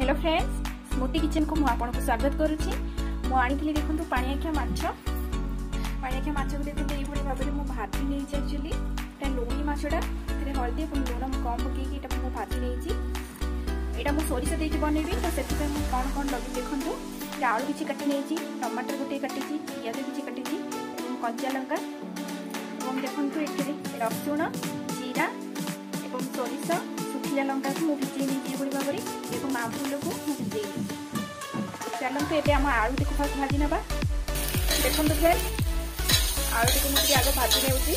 Hello friends, स्मृति kitchen को आपको स्वागत करुच्ची। मुझे देखो पाणिआखिआ माछ को देखते ये भाव में भाजी नहीं एक्चुअली लुणी मछटा हल्दी और लुण कम पकईकि भाजी नहीं यहाँ मुझे सोरिष देकी बनैबी। तो से कौन कौन लगे देखूँ आलू किसी काटी नहीं, टमाटर गोटे काटी, पियाज किसी काटी, कंचा लंका और देखो ये रसुण जीरा और सोरिष सुखिला लंका को मुझे भिजे नहीं भाव में आंबुल को भिजे। चलते ये आम आलू टी फर्स्ट भाजी ना देखो फ्रेंड आलू टी मुझे आगे भाजी नेउची।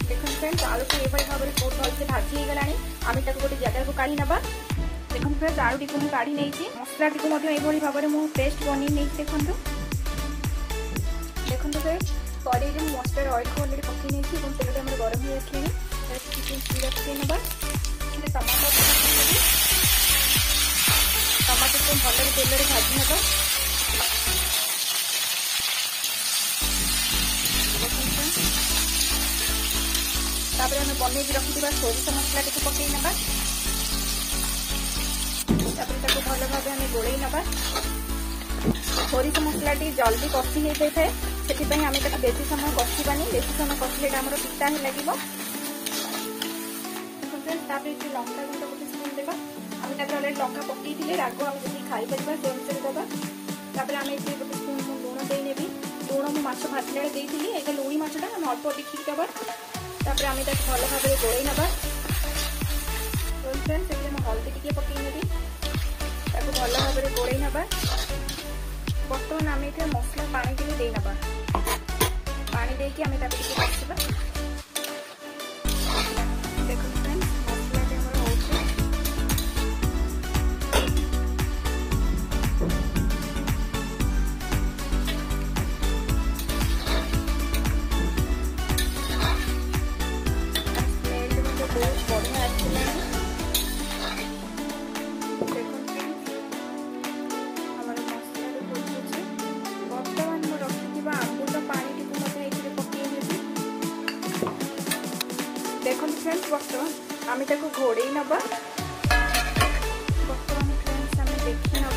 देखो फ्रेंड्स आलू को ये भाव में बहुत भल से भाजी हो गलानी। आम गोटे जगह को काढ़ी ना देखो फ्रेंड्स आलू टी मुझे काढ़ी नहीं मसला टी ये भाव में पेस्ट बनी नहीं। देखो देखो फ्रेंड्स कड़े मस्टर्ड ऑयल को अलरेडी पकई नहीं तेल गरम हो रखे टमाटर को भल तेल भाजी ना आम बनई रखी सोरिष मसला टी पकई ना भल भाव आम गोल ना। सोरिष मसला टी जल्दी कषि हो जाए से आम बेसी समय कषानी, बेसी समय कषिले आम पिता ही लगे। लंका गुंड गोटे स्पून देवा आम अलरेडी लंका पकई राग आम जी खाई पार से अनुसार देवा। आम ये गोटे स्पून लुण देने लुण मु माछ भाजला बेली ये लुणी मछटा आम अल्प देखिए दबा। आम भल भाव में गोल ना हल्दी टी पकई नेबी भल भाव में गोल ना। बर्तमान आम ये मसला पानी टी देना पानी देकी आम कषा। देखो फ्रेंड्स मसला बहुत बढ़िया आसला। देखो फ्रेंड्स बर्तमान आम घोड़े ना बर्तमान फ्रेंड्स आम देखी ना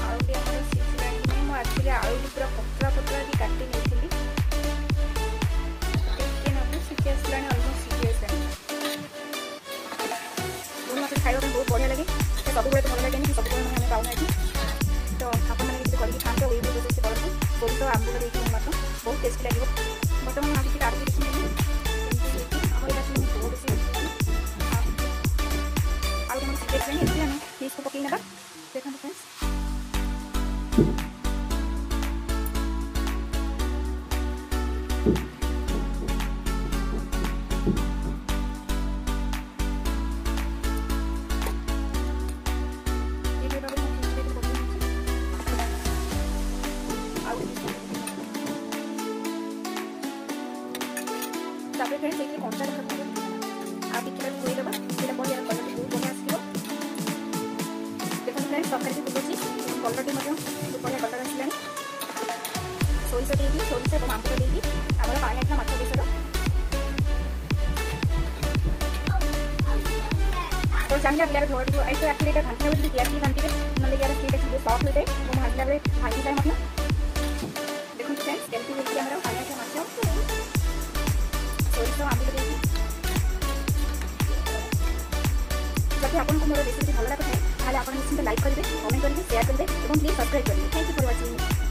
आलू सिझा मुझे आलू पूरा पतला पतला भी काटी नहीं सीखी आसला अलमोस्ट सीखी आसला। मतलब खाइबा बहुत बढ़िया लगे सब तो भल लगे सब मैंने पाऊना तो आप करके खाते हुए भी करते बहुत आंबुल देखिए मात्र बहुत टेस्टी लगे। बर्तमान आगे की आगे देखिए इसको पकई ना देखो फ्रेंड्स फ्रेंड्स ये कंचा लंका टिके धोईदेवा ये बढ़िया कलर बहुत बढ़िया आसो। देखो फ्रेंड्स तरकारी फुटुची कलर टी बहुत बढ़िया कलर आसला। सोरिष देगी सोरिष और आंबुल देगी आम पाणिआखिआ माछ बेसर। तो चाहिए यार धोड़ ऐसे आखिर यहाँ घाटी ना पियाज घाटी ना यार बहुत सफ्ट होता है भाजला बेले भाजी जाए। देखो फ्रेंड्स केमती होती है पाणिआखिआ माछ सोरिष आंबुल देगी। जब आपको मोर रेसिपी भल लगे आप निश्चित लाइक करेंगे, कमेंट करेंगे, शेयर करेंगे और प्लीज सब्सक्राइब करेंगे। Thank you for watching.